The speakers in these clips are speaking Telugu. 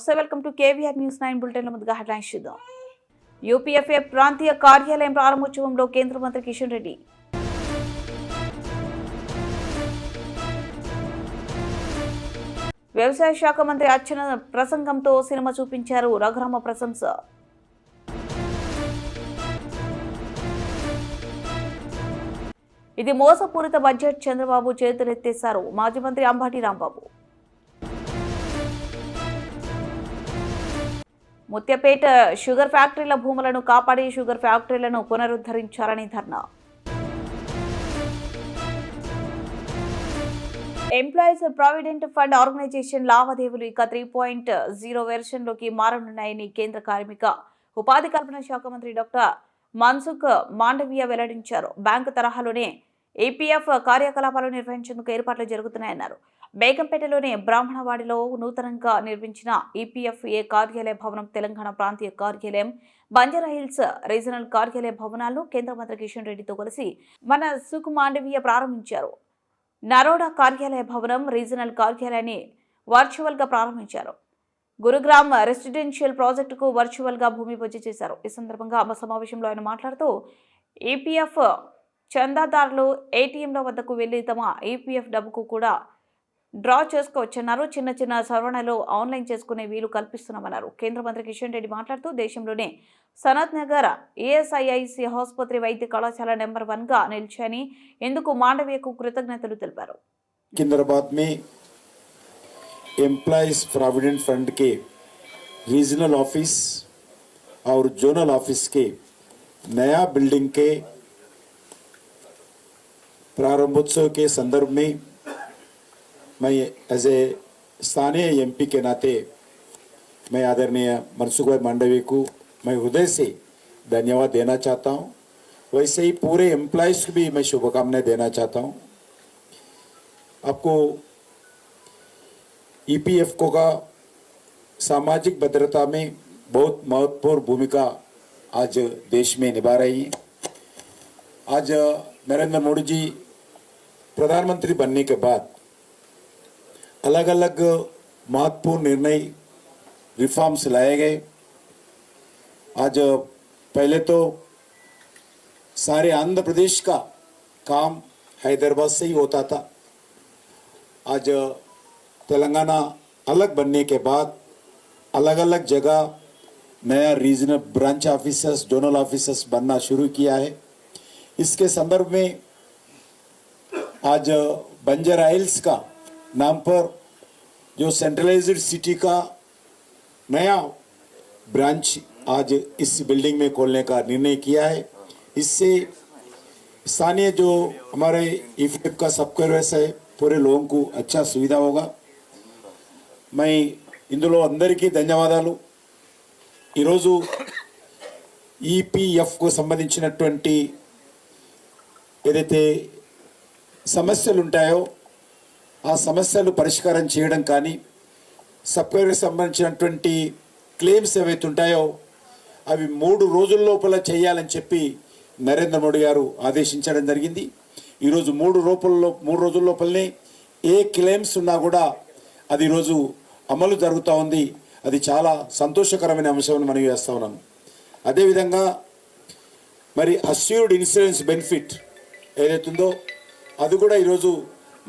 నమస్తే, welcome to KVR news 9 bulletin. ముందుగా హెడ్లైన్స్ చూద్దాం. యూపీఎఫ్ఏ ప్రాంతీయ కార్యాలయం ప్రారంభోత్సవంలో కేంద్ర మంత్రి కిషన్ రెడ్డి. వ్యవసాయ శాఖ మంత్రి అచ్చెన్న ప్రసంగంతో సినిమా చూపించారు, రఘురామ ప్రశంస. ఇది మోసపూరిత బడ్జెట్, చంద్రబాబు చేతులెత్తేశారు మాజీ మంత్రి అంబటి రాంబాబు. ముత్యపేట షుగర్ ఫ్యాక్టరీల భూములను కాపాడి షుగర్ ఫ్యాక్టరీలను పునరుద్ధరించాలని ధర్నా. ఎంప్లాయీస్ ప్రావిడెంట్ ఫండ్ ఆర్గనైజేషన్ లావాదేవీలు ఇక 3.0 వెర్షన్లోకి మారనున్నాయని కేంద్ర కార్మిక ఉపాధి కల్పన శాఖ మంత్రి డాక్టర్ మన్సుఖ్ మాండవీయ వెల్లడించారు. బ్యాంకు తరహాలోనే ఈపీఎఫ్ కార్యకలాపాలు నిర్వహించేందుకు ఏర్పాట్లు జరుగుతున్నాయన్నారు. బేగంపేటలోని బ్రాహ్మణవాడిలో నూతనంగా నిర్మించిన ఈపీఎఫ్ఏ కార్యాలయ భవనం, తెలంగాణ ప్రాంతీయ కార్యాలయం, బంజారాహిల్స్ రీజనల్ కార్యాలయ భవనాలను కేంద్ర మంత్రి కిషన్ రెడ్డితో కలిసి మన్సుఖ్ మాండవీయ ప్రారంభించారు. నరోడా కార్యాలయ భవనం, రీజనల్ కార్యాలయాన్ని వర్చువల్ గా ప్రారంభించారు. గురుగ్రామ్ రెసిడెన్షియల్ ప్రాజెక్టుకు వర్చువల్ గా భూమి పూజ చేశారు. ఈ సందర్భంగా సమావేశంలో ఆయన మాట్లాడుతూ ఈపీఎఫ్ చందాదారులు ఏటీఎంల వద్దకు వెళ్లి తమ ఈపీఎఫ్ డబ్బుకు కూడా డ్రా చేసుకోవచ్చన్నారు. చిన్న చిన్న సవరణలు ఆన్లైన్ చేసుకునే వీలు కల్పిస్తున్నామన్నారు. కేంద్ర మంత్రి కిషన్ రెడ్డి మాట్లాడుతూ దేశంలోనే సనత్ నగర్ ఈఎస్ఐఐసి ఆసుపత్రి వైద్య కళాశాల నెంబర్ 1 గా నిలిచాయని, ఇందుకు మాండవీయకు కృతజ్ఞతలు తెలిపారు. सिकंदराबाद में एम्प्लॉयज प्रोविडेंट फंड के रीजनल ऑफिस और जोनल ऑफिस के नया बिल्डिंग के प्रारंभोत्सव के संदर्भ में मैं एज ए स्थानीय एमपी के नाते मैं आदरणीय मनसुख भाई मांडवी को मैं हृदय से धन्यवाद देना चाहता हूं। वैसे ही पूरे एम्प्लॉयज़ को भी मैं शुभकामनाएं देना चाहता हूं। आपको ईपीएफओ का सामाजिक भद्रता में बहुत महत्वपूर्ण भूमिका आज देश में निभा रही है। आज नरेंद्र मोदी जी प्रधानमंत्री बनने के बाद अलग अलग महत्वपूर्ण निर्णय रिफॉर्म्स लाए गए। आज पहले तो सारे आंध्र प्रदेश का काम हैदराबाद से ही होता था। आज तेलंगाना अलग बनने के बाद अलग अलग जगह नया regional branch officers, zonal officers बनना शुरू किया है। इसके संदर्भ में आज बंजाराहिल्स का नाम पर जो सेंट्रलाइज्ड सिटी का नया ब्रांच आज इस बिल्डिंग में खोलने का निर्णय किया है। इससे स्थानीय जो हमारे ईपीएफ का सब्सक्राइबर्स है पूरे लोगों को अच्छा सुविधा होगा। मैं इंदुलो अंदरिकी धन्यवादालु। ఈరోజు ఈపీఎఫ్కు సంబంధించినటువంటి ఏదైతే సమస్యలు ఉంటాయో ఆ సమస్యలు పరిష్కారం చేయడం కానీ, సబ్స్క్రైబర్కి సంబంధించినటువంటి క్లెయిమ్స్ ఏవైతే ఉంటాయో అవి 3 రోజుల లోపల చేయాలని చెప్పి నరేంద్ర మోడీ గారు ఆదేశించడం జరిగింది. ఈరోజు 3 రోజుల లోపలనే ఏ క్లెయిమ్స్ ఉన్నా కూడా అది ఈరోజు అమలు జరుగుతూ ఉంది. అది చాలా సంతోషకరమైన అంశం మనం చేస్తూ ఉన్నాం. అదేవిధంగా మరి అస్యూర్డ్ ఇన్సూరెన్స్ బెనిఫిట్ ఏదైతుందో అది కూడా ఈరోజు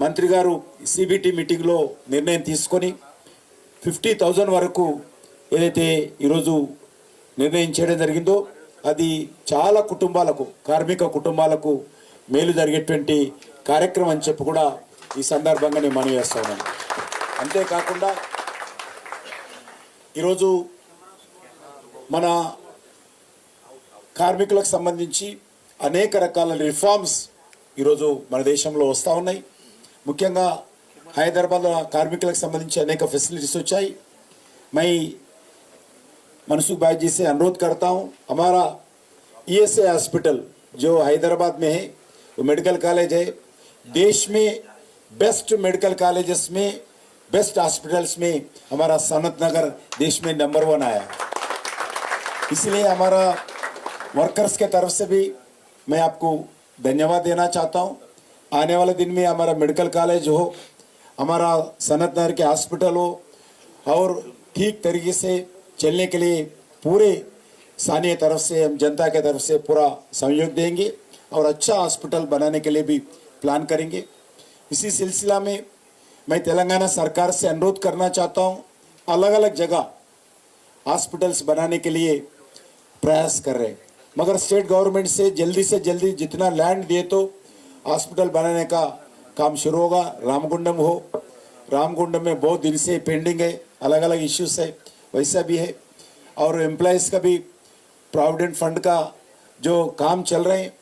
మంత్రి గారు సిబిటి మీటింగ్లో నిర్ణయం తీసుకొని 50,000 వరకు ఏదైతే ఈరోజు నిర్ణయం చేయడం జరిగిందో అది చాలా కుటుంబాలకు, కార్మిక కుటుంబాలకు మేలు జరిగేటువంటి కార్యక్రమం అని చెప్పి కూడా ఈ సందర్భంగా నేను మనవి చేస్తా ఉన్నాను. అంతేకాకుండా ఈరోజు మన కార్మికులకు సంబంధించి అనేక రకాల రిఫార్మ్స్ ఈరోజు మన దేశంలో వస్తూ ఉన్నాయి. ముఖ్యంగా హైదరాబాద్లో కార్మికులకు సంబంధించి అనేక फैसिलिटीज వచ్చాయి. मैं मनसुख भाई जी से अनुरोध करता हूँ, हमारा ईएसआई हॉस्पिटल जो हैदराबाद में है वो मेडिकल कॉलेज है। देश में बेस्ट मेडिकल कॉलेजेस में, बेस्ट हॉस्पिटल्स में हमारा सनत नगर देश में नंबर 1 आया। इसलिए हमारा वर्कर्स के तरफ से भी मैं आपको धन्यवाद देना चाहता हूँ। आने वाले दिन में हमारा मेडिकल कॉलेज हो, हमारा सनत नगर के हॉस्पिटल हो और ठीक तरीके से चलने के लिए पूरे स्थानीय तरफ से हम जनता के तरफ से पूरा सहयोग देंगे और अच्छा हॉस्पिटल बनाने के लिए भी प्लान करेंगे। इसी सिलसिला में मैं तेलंगाना सरकार से अनुरोध करना चाहता हूँ, अलग अलग जगह हॉस्पिटल्स बनाने के लिए प्रयास कर रहे हैं, मगर स्टेट गवर्नमेंट से जल्दी जितना लैंड दिए तो हॉस्पिटल बनाने का काम शुरू होगा। रामगुंडम में बहुत दिन से पेंडिंग है, अलग अलग इश्यूज है, वैसा भी है। और एम्प्लॉयज़ का भी प्रोविडेंट फंड का जो काम चल रहे हैं,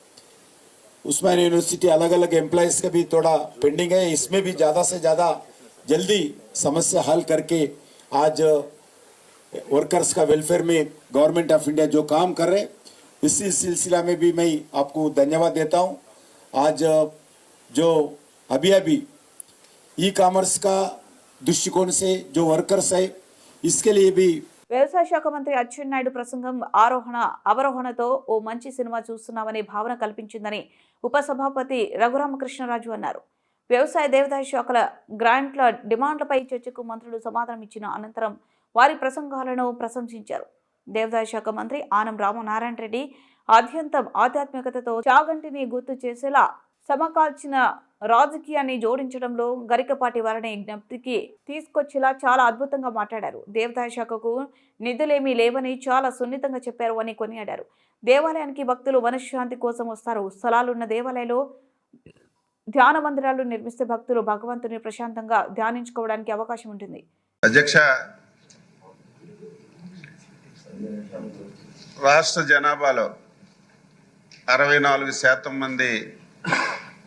उस्मानिया यूनिवर्सिटी अलग अलग एम्प्लॉयज़ का भी थोड़ा पेंडिंग है, इसमें भी ज़्यादा से ज़्यादा जल्दी समस्या हल करके आज वर्कर्स का वेलफेयर में गवर्नमेंट ऑफ इंडिया जो काम कर रहे हैं, इसी सिलसिला में भी मैं आपको धन्यवाद देता हूं। आज जो अभी ई कॉमर्स का दृष्टिकोण से जो वर्कर्स है, इसके लिए भी వ్యవసాయ శాఖ మంత్రి అచ్చెన్నాయుడు ప్రసంగం ఆరోహణ అవరోహణతో ఓ మంచి సినిమా చూస్తున్నామనే భావన కల్పించిందని ఉపసభాపతి రఘురామకృష్ణరాజు అన్నారు. వ్యవసాయ దేవాదాయ శాఖల గ్రాంట్ల డిమాండ్లపై చర్చకు మంత్రులు సమాధానం ఇచ్చిన అనంతరం వారి ప్రసంగాలను ప్రశంసించారు. దేవాదాయ శాఖ మంత్రి ఆనం రామనారాయణ రెడ్డి అత్యంత ఆధ్యాత్మికతతో చాగంటిని గుర్తు చేసేలా సమకాల్చిన రాజకీయాన్ని జోడించడంలో గరికపాటి వారిని జ్ఞప్తికి తీసుకొచ్చేలా చాలా అద్భుతంగా మాట్లాడారు. దేవాదాయ శాఖకు నిధులేమీ లేవని చాలా సున్నితంగా చెప్పారు అని కొనియాడారు. దేవాలయానికి భక్తులు మనశ్శాంతి కోసం వస్తారు. స్థలాలున్న దేవాలయాల్లో ధ్యాన మందిరాలు నిర్మిస్తే భక్తులు భగవంతుని ప్రశాంతంగా ధ్యానించుకోవడానికి అవకాశం ఉంటుంది. అధ్యక్ష, రాష్ట్ర జనాభాలో 64% మంది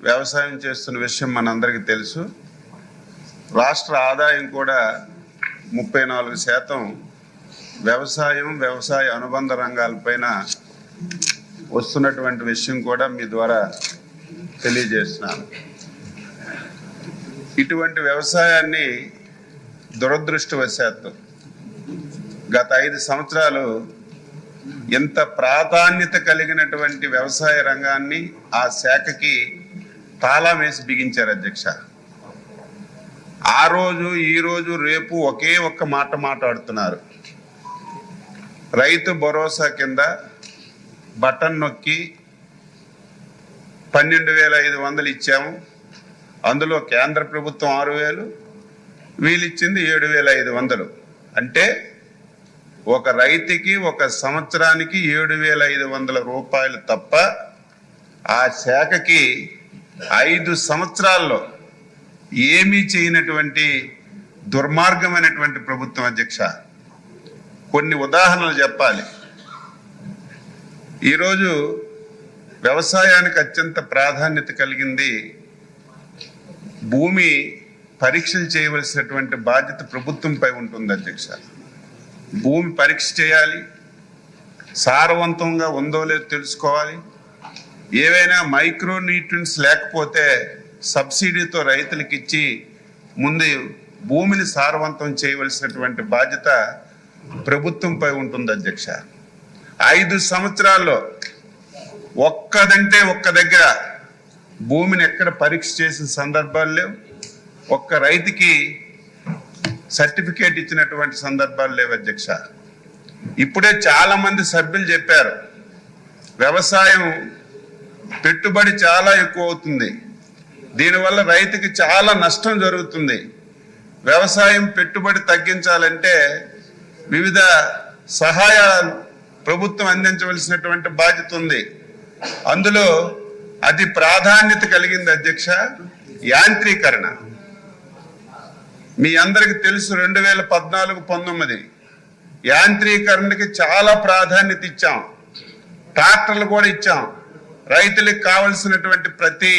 వ్యవసాయం చేస్తున్న విషయం మనందరికీ తెలుసు. రాష్ట్ర ఆదాయం కూడా 34% వ్యవసాయ అనుబంధ రంగాలపైన వస్తున్నటువంటి విషయం కూడా మీ ద్వారా తెలియజేస్తున్నాను. ఇటువంటి వ్యవసాయాన్ని దురదృష్టవశాత్తు గత 5 సంవత్సరాలు ఎంత ప్రాధాన్యత కలిగినటువంటి వ్యవసాయ రంగాన్ని ఆ శాఖకి తాళం వేసి బిగించారు అధ్యక్ష. ఆ రోజు ఈ రోజు రేపు ఒకే ఒక్క మాట మాట్లాడుతున్నారు. రైతు భరోసా కింద బటన్ నొక్కి 12,500 ఇచ్చాము. అందులో కేంద్ర ప్రభుత్వం 6,000, వీళ్ళు ఇచ్చింది 7,500. అంటే ఒక రైతుకి ఒక సంవత్సరానికి 7,500 రూపాయలు తప్ప ఆ శాఖకి 5 సంవత్సరాల్లో ఏమీ చేయనటువంటి దుర్మార్గమైనటువంటి ప్రభుత్వం అధ్యక్ష. కొన్ని ఉదాహరణలు చెప్పాలి. ఈరోజు వ్యవసాయానికి అత్యంత ప్రాధాన్యత కలిగింది. భూమి పరీక్షలు చేయవలసినటువంటి బాధ్యత ప్రభుత్వంపై ఉంటుంది అధ్యక్ష. భూమి పరీక్ష చేయాలి, సారవంతంగా ఉందో లేదో తెలుసుకోవాలి. ఏవైనా మైక్రో న్యూట్రియన్స్ లేకపోతే సబ్సిడీతో రైతులకు ఇచ్చి ముందు భూమిని సారవంతం చేయవలసినటువంటి బాధ్యత ప్రభుత్వంపై ఉంటుంది అధ్యక్ష. 5 సంవత్సరాల్లో ఒక్క దగ్గర భూమిని ఎక్కడ పరీక్ష చేసిన సందర్భాలు లేవు. ఒక్క రైతుకి సర్టిఫికేట్ ఇచ్చినటువంటి సందర్భాలు లేవు అధ్యక్ష. ఇప్పుడే చాలా మంది సభ్యులు చెప్పారు, వ్యవసాయం పెట్టుబడి చాలా ఎక్కువ అవుతుంది, దీనివల్ల రైతుకి చాలా నష్టం జరుగుతుంది. వ్యవసాయం పెట్టుబడి తగ్గించాలంటే వివిధ సహాయాలు ప్రభుత్వం అందించవలసినటువంటి బాధ్యత ఉంది. అందులో అతి ప్రాధాన్యత కలిగింది అధ్యక్ష యాంత్రీకరణ. మీ అందరికి తెలుసు 2014-19 యాంత్రీకరణకి చాలా ప్రాధాన్యత ఇచ్చాం. ట్రాక్టర్లు కూడా ఇచ్చాం. రైతులకు కావలసినటువంటి ప్రతి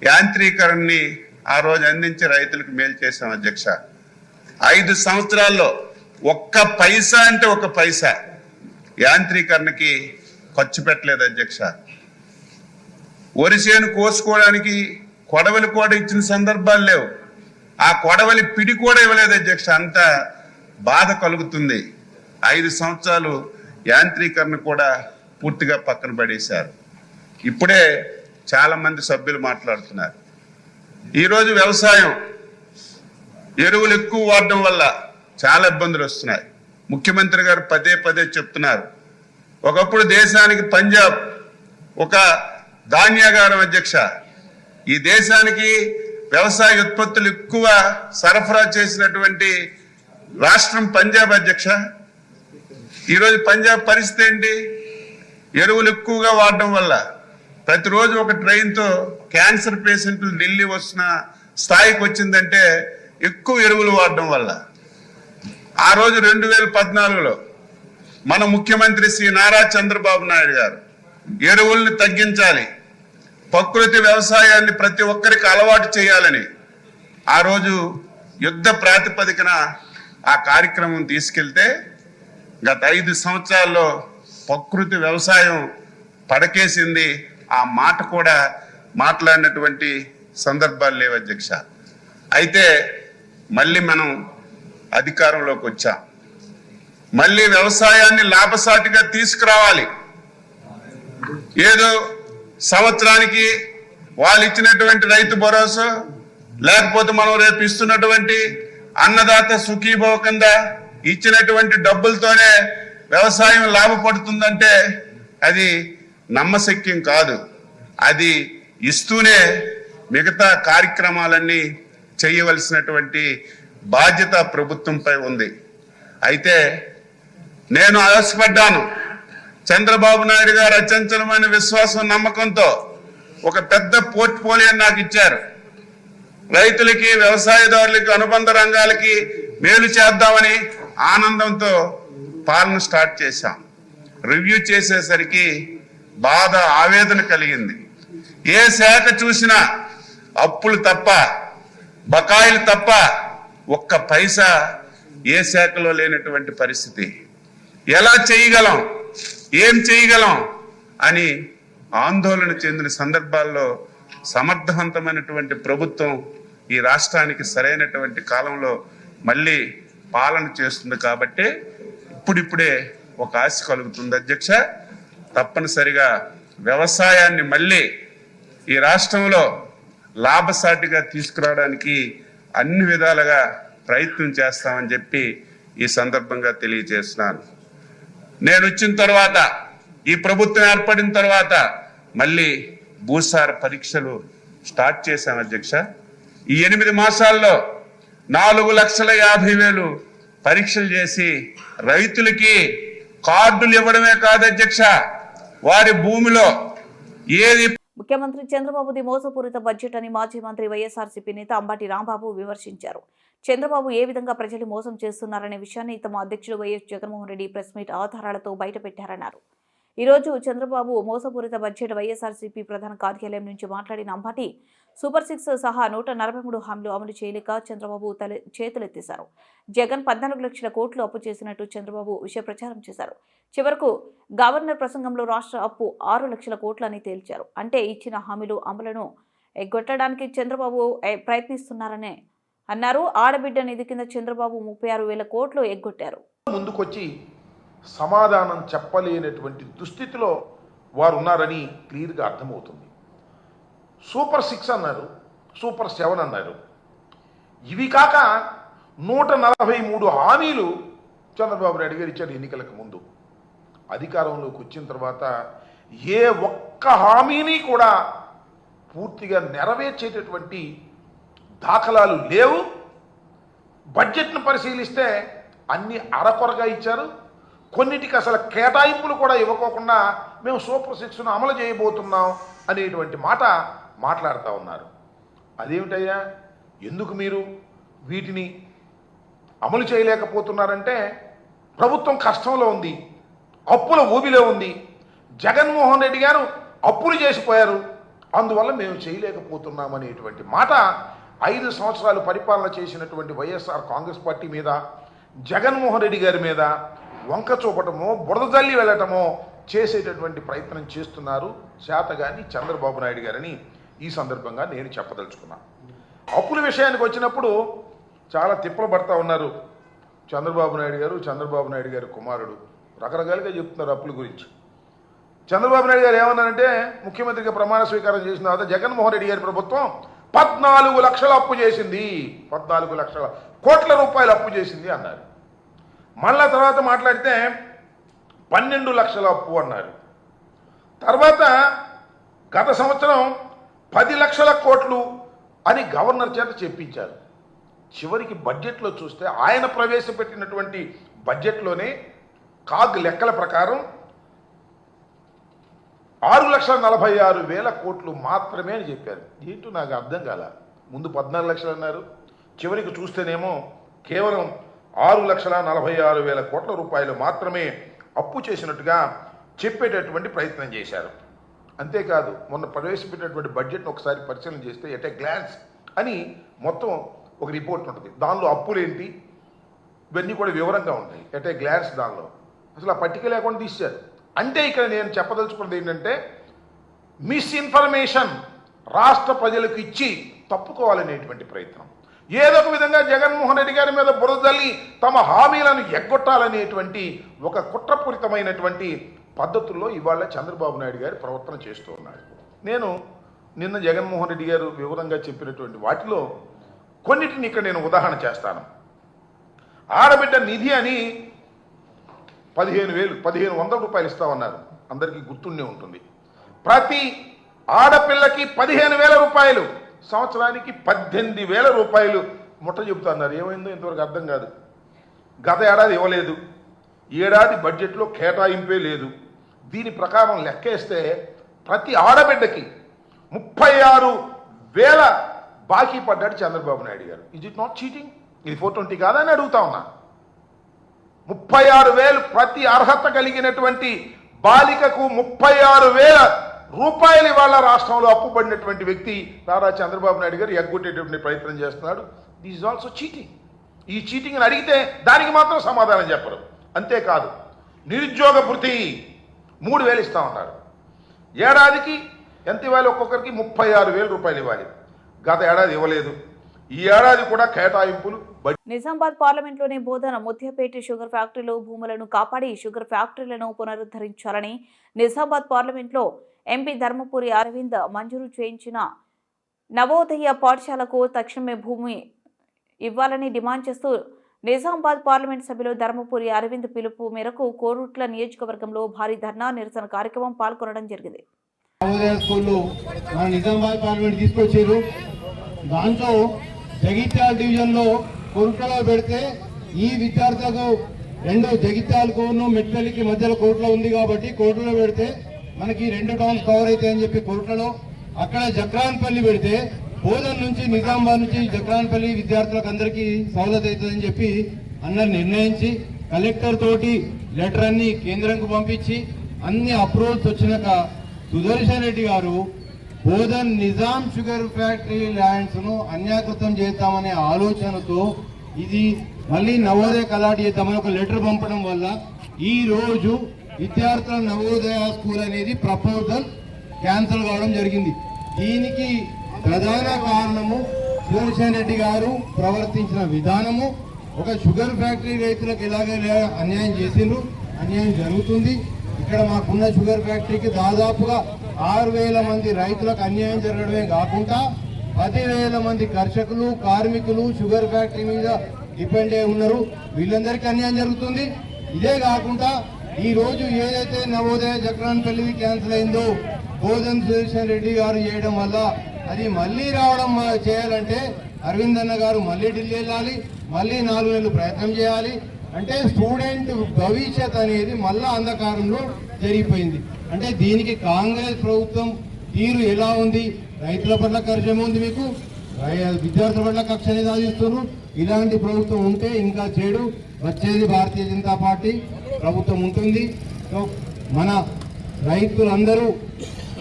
యాంత్రీకరణని ఆ రోజు అందించి రైతులకు మేలు చేశాం అధ్యక్ష. 5 సంవత్సరాల్లో ఒక్క పైసా అంటే ఒక పైసా యాంత్రీకరణకి ఖర్చు పెట్టలేదు అధ్యక్ష. వరిసేను కోసుకోవడానికి కొడవలి కూడా ఇచ్చిన సందర్భాలు లేవు. ఆ కొడవలి పిడి కూడా ఇవ్వలేదు అధ్యక్ష. అంత బాధ కలుగుతుంది. 5 సంవత్సరాలు యాంత్రీకరణ కూడా పూర్తిగా పక్కన పడేశారు. ఇప్పుడే చాలా మంది సభ్యులు మాట్లాడుతున్నారు. ఈరోజు వ్యవసాయం ఎరువులు ఎక్కువ వాడడం వల్ల చాలా ఇబ్బందులు వస్తున్నాయి. ముఖ్యమంత్రి గారు పదే పదే చెప్తున్నారు, ఒకప్పుడు దేశానికి పంజాబ్ ఒక ధాన్యాగారం అధ్యక్ష, ఈ దేశానికి వ్యవసాయ ఉత్పత్తులు ఎక్కువ సరఫరా చేసినటువంటి రాష్ట్రం పంజాబ్ అధ్యక్ష. ఈరోజు పంజాబ్ పరిస్థితి ఏంటి? ఎరువులు ఎక్కువగా వాడడం వల్ల ప్రతిరోజు ఒక ట్రైన్తో క్యాన్సర్ పేషెంట్లు ఢిల్లీ వస్తున్న స్థాయికి వచ్చిందంటే ఎక్కువ ఎరువులు వాడడం వల్ల. ఆ రోజు 2014లో మన ముఖ్యమంత్రి శ్రీ నారా చంద్రబాబు నాయుడు గారు ఎరువుల్ని తగ్గించాలి, ప్రకృతి వ్యవసాయాన్ని ప్రతి ఒక్కరికి అలవాటు చేయాలని ఆ రోజు యుద్ధ ప్రాతిపదికన ఆ కార్యక్రమం తీసుకెళ్తే గత 5 సంవత్సరాల్లో ప్రకృతి వ్యవసాయం పడకేసింది. ఆ మాట కూడా మాట్లాడినటువంటి సందర్భాలు లేవు అధ్యక్ష. అయితే మళ్ళీ మనం అధికారంలోకి వచ్చాం, మళ్ళీ వ్యవసాయాన్ని లాభసాటిగా తీసుకురావాలి. ఏదో సంవత్సరానికి వాళ్ళు ఇచ్చినటువంటి రైతు భరోసా, లేకపోతే మనం రేపు ఇస్తున్నటువంటి అన్నదాత సుఖీభవ కింద ఇచ్చినటువంటి డబ్బులతోనే వ్యవసాయం లాభపడుతుందంటే అది నమ్మశక్యం కాదు. అది ఇస్తూనే మిగతా కార్యక్రమాలన్నీ చేయవలసినటువంటి బాధ్యత ప్రభుత్వంపై ఉంది. అయితే నేను ఆశపడ్డాను, చంద్రబాబు నాయుడు గారు అచంచలమైన విశ్వాసం నమ్మకంతో ఒక పెద్ద పోర్ట్ఫోలియో నాకు ఇచ్చారు. రైతులకి వ్యవసాయదారులకి అనుబంధ రంగాలకి మేలు చేద్దామని ఆనందంతో పాలన స్టార్ట్ చేశాం. రివ్యూ చేసేసరికి బాధ ఆవేదన కలిగింది. ఏ శాఖ చూసినా అప్పులు తప్ప, బకాయిలు తప్ప ఒక్క పైసా ఏ శాఖలో లేనటువంటి పరిస్థితి. ఎలా చేయగలం, ఏం చేయగలం అని ఆందోళన చెందిన సందర్భాల్లో సమర్థవంతమైనటువంటి ప్రభుత్వం ఈ రాష్ట్రానికి సరైనటువంటి కాలంలో మళ్ళీ పాలన చేస్తుంది. కాబట్టి ఇప్పుడిప్పుడే ఒక ఆశ కలుగుతుంది అధ్యక్ష. తప్పనిసరిగా వ్యవసాయాన్ని మళ్ళీ ఈ రాష్ట్రంలో లాభసాటిగా తీసుకురావడానికి అన్ని విధాలుగా ప్రయత్నం చేస్తామని చెప్పి ఈ సందర్భంగా తెలియజేస్తున్నాను. నేను వచ్చిన తర్వాత, ఈ ప్రభుత్వం ఏర్పడిన తర్వాత మళ్ళీ భూసార పరీక్షలు స్టార్ట్ చేశాం అధ్యక్ష. ఈ 8 మాసాల్లో 4,50,000 పరీక్షలు చేసి రైతులకి కార్డులు ఇవ్వడమే కాదు అధ్యక్ష, వారి భూమిలో ఏది. ముఖ్యమంత్రి చంద్రబాబుది మోసపూరిత బడ్జెట్ అని మాజీ మంత్రి వైఎస్ఆర్సీపీ నేత అంబటి రాంబాబు విమర్శించారు. చంద్రబాబు ఏ విధంగా ప్రజలు మోసం చేస్తున్నారనే విషయాన్ని తమ అధ్యక్షుడు YS Jaganmohan Reddy press meet ఆధారాలతో బయటపెట్టారన్నారు. ఈ రోజు చంద్రబాబు మోసపూరిత బడ్జెట్ వైఎస్ఆర్సీపీ ప్రధాన కార్యాలయం నుంచి మాట్లాడిన అంబటి సూపర్ 6 సహా 143 హామీలు అమలు చేయలేక చంద్రబాబు చేతులెత్తేశారు. జగన్ 14 లక్షల కోట్లు అప్పు చేసినట్టు చంద్రబాబు విషయ ప్రచారం చేశారు. చివరకు గవర్నర్ ప్రసంగంలో రాష్ట్ర అప్పు 6 లక్షల కోట్లని తేల్చారు. అంటే ఇచ్చిన హామీలు అమలును ఎగ్గొట్టడానికి చంద్రబాబు ప్రయత్నిస్తున్నారనే అన్నారు. ఆడబిడ్డ నిధి కింద చంద్రబాబు 36,000 కోట్లు ఎగ్గొట్టారు. ముందుకొచ్చి సమాధానం చెప్పలేనటువంటి దుస్థితిలో వారు ఉన్నారని క్లియర్గా అర్థమవుతుంది. సూపర్ 6 అన్నారు, సూపర్ 7 అన్నారు. ఇవి కాక 143 హామీలు చంద్రబాబు నాయుడు గారు ఇచ్చారు ఎన్నికలకు ముందు. అధికారంలోకి వచ్చిన తర్వాత ఏ ఒక్క హామీని కూడా పూర్తిగా నెరవేర్చేటటువంటి దాఖలాలు లేవు. బడ్జెట్ను పరిశీలిస్తే అన్ని అరకొరగా ఇచ్చారు. కొన్నిటికి అసలు కేటాయింపులు కూడా ఇవ్వకోకుండా మేము సూపర్ 6ను అమలు చేయబోతున్నాం అనేటువంటి మాట మాట్లాడుతూ ఉన్నారు. అదేమిటయ్యా, ఎందుకు మీరు వీటిని అమలు చేయలేకపోతున్నారంటే ప్రభుత్వం కష్టంలో ఉంది, అప్పుల ఊబిలో ఉంది. జగన్మోహన్ రెడ్డి గారు అప్పులు చేసిపోయారు, అందువల్ల మేము చేయలేకపోతున్నాం అనేటువంటి మాట 5 సంవత్సరాలు పరిపాలన చేసినటువంటి వైఎస్ఆర్ కాంగ్రెస్ పార్టీ మీద, జగన్మోహన్ రెడ్డి గారి మీద వంక చూపటమో బురద జల్లి వెళ్ళటమో చేసేటటువంటి ప్రయత్నం చేస్తున్నారు చేతగాని చంద్రబాబు నాయుడు గారని ఈ సందర్భంగా నేను చెప్పదలుచుకున్నాను. అప్పుల విషయానికి వచ్చినప్పుడు చాలా తిప్పలు పడతా ఉన్నారు చంద్రబాబు నాయుడు గారు, చంద్రబాబు నాయుడు గారి కుమారుడు రకరకాలుగా చెప్తున్నారు అప్పుల గురించి. చంద్రబాబు నాయుడు గారు ఏమన్నారంటే, ముఖ్యమంత్రిగా ప్రమాణ స్వీకారం చేసిన తర్వాత జగన్మోహన్ రెడ్డి గారి ప్రభుత్వం 14 లక్షల అప్పు చేసింది, 14 లక్షల కోట్ల రూపాయలు అప్పు చేసింది అన్నారు. మళ్ళా తర్వాత మాట్లాడితే 12 లక్షల అప్పు అన్నారు. తర్వాత గత సంవత్సరం 10 లక్షల కోట్లు అని గవర్నర్ చేత చెప్పించారు. చివరికి బడ్జెట్లో చూస్తే ఆయన ప్రవేశపెట్టినటువంటి బడ్జెట్లోనే కాగ్ లెక్కల ప్రకారం 6,46,000 కోట్లు మాత్రమే అని చెప్పారు. ఏంటో నాకు అర్థం కాల. ముందు 14 లక్షలు అన్నారు, చివరికి చూస్తేనేమో కేవలం 6,46,000 కోట్ల రూపాయలు మాత్రమే అప్పు చేసినట్టుగా చెప్పేటటువంటి ప్రయత్నం చేశారు. అంతేకాదు మొన్న ప్రవేశపెట్టినటువంటి బడ్జెట్ను ఒకసారి పరిశీలన చేస్తే ఎట్ ఏ గ్లాన్స్ అని మొత్తం ఒక రిపోర్ట్ ఉంటుంది. దానిలో అప్పులేంటి ఇవన్నీ కూడా వివరంగా ఉంటాయి. ఎట్ ఏ గ్లాన్స్ దానిలో అసలు ఆ పట్టిక లేకుండా తీశారు. అంటే ఇక్కడ నేను చెప్పదలుచుకున్నది ఏంటంటే మిస్ఇన్ఫర్మేషన్ రాష్ట్ర ప్రజలకు ఇచ్చి తప్పుకోవాలనేటువంటి ప్రయత్నం. ఏదో ఒక విధంగా జగన్మోహన్ రెడ్డి గారి మీద బురదల్లి తమ హామీలను ఎగ్గొట్టాలనేటువంటి ఒక కుట్రపూరితమైనటువంటి పద్ధతుల్లో ఇవాళ చంద్రబాబు నాయుడు గారి ప్రవర్తన చేస్తూ ఉన్నాడు. నేను నిన్న జగన్మోహన్ రెడ్డి గారు వివరంగా చెప్పినటువంటి వాటిలో కొన్నిటిని ఇక్కడ నేను ఉదాహరణ చేస్తాను. ఆడబిడ్డ నిధి అని 1,500 రూపాయలు ఇస్తామన్నారు. అందరికీ గుర్తుండే ఉంటుంది. ప్రతి ఆడపిల్లకి 15,000 రూపాయలు, సంవత్సరానికి 18,000 రూపాయలు ముట్ట చెబుతున్నారు. ఏమైందో ఇంతవరకు అర్థం కాదు. గత ఏడాది ఇవ్వలేదు, ఏడాది బడ్జెట్లో కేటాయింపే లేదు. దీని ప్రకారం లెక్కేస్తే ప్రతి ఆడబిడ్డకి 36,000 బాకీ పడ్డాడు చంద్రబాబు నాయుడు గారు. Is it not cheating? ఇది 420 కాదా అని అడుగుతా ఉన్నా. 36,000 ప్రతి అర్హత కలిగినటువంటి బాలికకు 36,000 రూపాయలు ఇవాళ రాష్ట్రంలో అప్పు పడినటువంటి వ్యక్తి నారా చంద్రబాబు నాయుడు గారు ఎగ్గొట్టేటువంటి ప్రయత్నం చేస్తున్నాడు. This is also cheating. ఈ చీటింగ్ అని అడిగితే దానికి మాత్రం సమాధానం చెప్పరు. అంతేకాదు నిరుద్యోగ భృతి 3,000 ఇస్తా ఉన్నారు. ఏడాదికి ఎంత ఇవ్వాలి? ఒక్కొక్కరికి 36,000 రూపాయలు ఇవ్వాలి. గత ఏడాది ఇవ్వలేదు, ఈ ఏడాది కూడా కేటాయింపులు. నిజామాబాద్ పార్లమెంట్లోని బోధన ముత్యపేట షుగర్ ఫ్యాక్టరీలో భూములను కాపాడి షుగర్ ఫ్యాక్టరీలను పునరుద్ధరించాలని నిజామాబాద్ పార్లమెంట్లో ఎంపీ ధర్మపురి అరవింద్ మంజూరు చేయించిన నవోదయ పాఠశాలకు తక్షణమే భూమి ఇవ్వాలని డిమాండ్ చేస్తూ నిజామాబాద్ పార్లమెంట్ సభ్యులు ధర్మపురి అరవింద్ పిలుపు మేరకు కోరుట్ల నియోజకవర్గంలో భారీ ధర్నా నిరసన కార్యక్రమం పాల్గొనడం జరిగింది. నిజామాబాద్ పార్లమెంట్ తీసుకొచ్చారు. దాంట్లో జగిత్యాల డివిజన్లో కోరుట్లలో పెడితే ఈ విద్యార్థులకు 2 జగిత్యాలకు మెట్పల్లికి మధ్యలో కోరుట్ల ఉంది కాబట్టి కోరుట్లలో పెడితే మనకి 2 టౌన్స్ కవర్ అవుతాయని చెప్పి కోరుట్లలో, అక్కడ జక్రాన్పల్లి పెడితే బోధన్ నుంచి నిజామాబాద్ నుంచి జక్రాన్పల్లి విద్యార్థులకు అందరికీ సౌలత్ అవుతుందని చెప్పి అన్నది నిర్ణయించి కలెక్టర్ తోటి లెటర్ అన్ని కేంద్రంకు పంపించి అన్ని అప్రూవల్స్ వచ్చినాక సుదర్శన్ రెడ్డి గారు Bodhan Nizam sugar factory lands ను అన్యాకృతం చేద్దామనే ఆలోచనతో ఇది మళ్ళీ నవోదయ కలాటి చేద్దామని ఒక లెటర్ పంపడం వల్ల ఈ రోజు విద్యార్థుల నవోదయ స్కూల్ అనేది ప్రపోజల్ క్యాన్సిల్ కావడం జరిగింది. దీనికి ప్రధాన కారణము సుదర్శన్ రెడ్డి గారు ప్రవర్తించిన విధానము. ఒక షుగర్ ఫ్యాక్టరీ రైతులకు ఎలాగైనా అన్యాయం చేసిండ్రు, అన్యాయం జరుగుతుంది. ఇక్కడ మాకున్న షుగర్ ఫ్యాక్టరీకి దాదాపుగా 6,000 మంది రైతులకు అన్యాయం జరగడమే కాకుండా 10,000 మంది కర్షకులు, కార్మికులు షుగర్ ఫ్యాక్టరీ మీద డిపెండ్ అయి ఉన్నారు. వీళ్ళందరికీ అన్యాయం జరుగుతుంది. ఇదే కాకుండా ఈ రోజు ఏదైతే నవోదయ జక్రాన్పల్లి క్యాన్సిల్ అయిందో బోధన్ సుదర్శన్ రెడ్డి గారు చేయడం వల్ల అది మళ్ళీ రావడం చేయాలంటే అరవింద్ అన్న గారు మళ్ళీ ఢిల్లీ వెళ్ళాలి, మళ్ళీ 4 నెలలు ప్రయత్నం చేయాలి. అంటే స్టూడెంట్ భవిష్యత్ అనేది మళ్ళా అంధకారంలో జరిగిపోయింది. అంటే దీనికి కాంగ్రెస్ ప్రభుత్వం తీరు ఎలా ఉంది? రైతుల పట్ల కక్ష ఉంది, మీకు విద్యార్థుల పట్ల కక్షని సాధిస్తున్నారు. ఇలాంటి ప్రభుత్వం ఉంటే ఇంకా చెడు. వచ్చేది భారతీయ జనతా పార్టీ ప్రభుత్వం ఉంటుంది. మన రైతులందరూ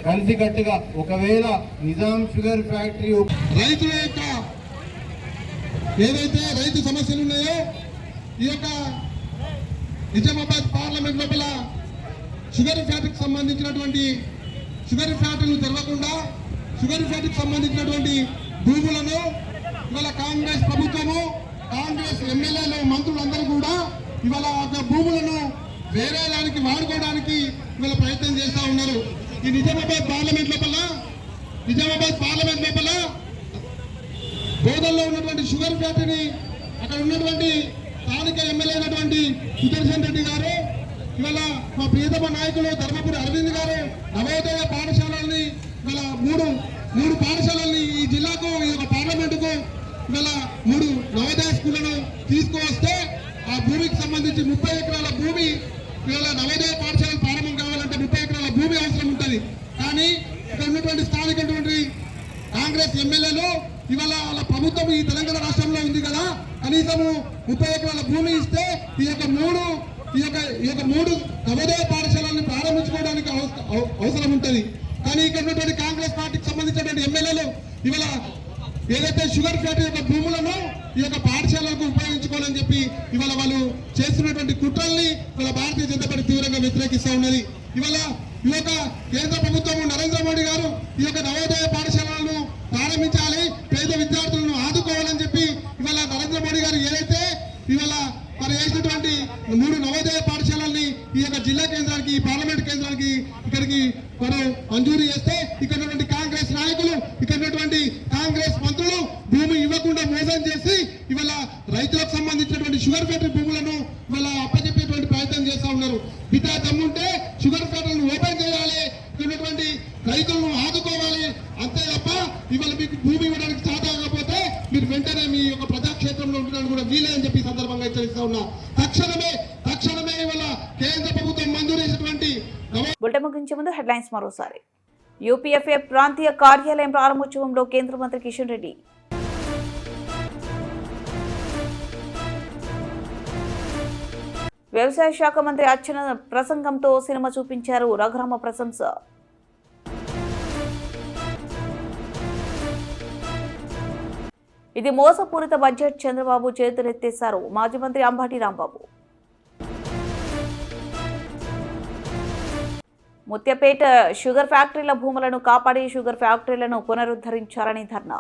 కలిసికట్టుగా ఒకవేళ నిజాం షుగర్ ఫ్యాక్టరీ రైతుల యొక్క ఏదైతే రైతు సమస్యలు ఉన్నాయో ఈ యొక్క నిజామాబాద్ పార్లమెంట్ లోపల షుగర్ ఫ్యాక్టరీకి సంబంధించినటువంటి షుగర్ ఫ్యాక్టరీలు తెరవకుండా షుగర్ ఫ్యాక్టరీకి సంబంధించినటువంటి భూములను ఇవాళ కాంగ్రెస్ ప్రభుత్వము, కాంగ్రెస్ ఎమ్మెల్యేలు, మంత్రులందరూ కూడా ఇవాళ భూములను వేరే దానికి వాడుకోవడానికి ఇవాళ ప్రయత్నం చేస్తూ ఉన్నారు. ఈ నిజామాబాద్ పార్లమెంట్ లోపల బోధల్లో ఉన్నటువంటి షుగర్ ఫ్యాక్టరీని అక్కడ ఉన్నటువంటి స్థానిక ఎమ్మెల్యే అయినటువంటి సుదర్శన్ రెడ్డి గారు, ఇవాళ మా ప్రియతమ నాయకులు ధర్మపురి అరవింద్ గారు నవోదయ పాఠశాలల్ని ఇవాళ మూడు పాఠశాలల్ని ఈ జిల్లాకు ఈ యొక్క పార్లమెంటుకు ఇవాళ 3 నవోదయ స్కూళ్లను తీసుకువస్తే ఆ భూమికి సంబంధించి 30 ఎకరాల భూమి ఇవాళ నవోదయ పాఠశాలలు ప్రారంభం కావాలంటే 30 ఎకరాల భూమి అవసరం ఉంటుంది. కానీ ఇక్కడ ఉన్నటువంటి స్థానికటువంటి కాంగ్రెస్ ఎమ్మెల్యేలు ఇవాళ వాళ్ళ ప్రభుత్వం ఈ తెలంగాణ రాష్ట్రంలో ఉంది కదా, కనీసము 30 ఎకరాల భూమి ఇస్తే ఈ యొక్క మూడు నవోదయ పాఠశాలల్ని ప్రారంభించుకోవడానికి అవసరం ఉంటుంది. కానీ ఇక్కడ ఉన్నటువంటి కాంగ్రెస్ పార్టీకి సంబంధించినటువంటి ఎమ్మెల్యేలు ఇవాళ ఏదైతే షుగర్ ఫ్యాక్టరీ యొక్క భూములను ఈ యొక్క పాఠశాలకు ఉపయోగించుకోవాలని చెప్పి ఇవాళ వాళ్ళు చేస్తున్నటువంటి కుట్రల్ని ఇవాళ భారతీయ జనతా పార్టీ తీవ్రంగా వ్యతిరేకిస్తూ ఉన్నది. ఇవాళ ఈ యొక్క కేంద్ర ప్రభుత్వం నరేంద్ర మోడీ గారు ఈ యొక్క నవోదయ పాఠశాలలను ప్రారంభించాలి, పేద విద్యార్థులను ఆదుకోవాలని చెప్పి ఇవాళ నరేంద్ర మోడీ గారు ఏదైతే ఇవాళ మరి వేసినటువంటి 3 నవోదయ పాఠశాలల్ని ఈ యొక్క జిల్లా కేంద్రానికి, పార్లమెంట్ కేంద్రానికి ఇక్కడికి మనం మంజూరు చేస్తే ఇక్కడ ఉన్నటువంటి కాంగ్రెస్ నాయకులు, ఇక్కడ ఉన్నటువంటి కాంగ్రెస్ మంత్రులు భూమి ఇవ్వకుండా మోసం చేసి ఇవాళ రైతులకు సంబంధించినటువంటి షుగర్ ఫ్యాక్టరీ భూములను ఇవాళ అప్పచెప్పేటువంటి ప్రయత్నం చేస్తూ ఉన్నారు. బిడ్డ దమ్ముంటే షుగర్ ఫ్యాక్టరీని ఓపెన్ చేయాలి, ఇక్కడ ఉన్నటువంటి రైతులను ఆదుకోవాలి, అంతే తప్ప ఇవాళ మీకు భూమి ఇవ్వడానికి చేత కాకపోతే మీరు వెంటనే మీ యొక్క ప్రజాక్షేత్రంలో ఉండడానికి కూడా వీలే అని చెప్పి సందర్భంగా హెచ్చరిస్తా ఉన్నా. తక్షణమే ఇవాళ కేంద్ర ప్రభుత్వం మంజూరు చేసినటువంటి బులెటిన్ ముగించే ముందు హెడ్లైన్స్ మరోసారి. యూపీఎఫ్ఏ ప్రాంతీయ కార్యాలయం ప్రారంభోత్సవంలో కేంద్ర మంత్రి కిషన్ రెడ్డి. వ్యవసాయ శాఖ మంత్రి అచ్చెన్న ప్రసంగంతో సినిమా చూపించారు, రఘురామ ప్రశంస. ఇది మోసపూరిత బడ్జెట్, చంద్రబాబు చేతులెత్తేశారు మాజీ మంత్రి అంబటి రాంబాబు. ముత్యపేట షుగర్ ఫ్యాక్టరీల భూములను కాపాడి షుగర్ ఫ్యాక్టరీలను పునరుద్ధరించాలని ధర్నా.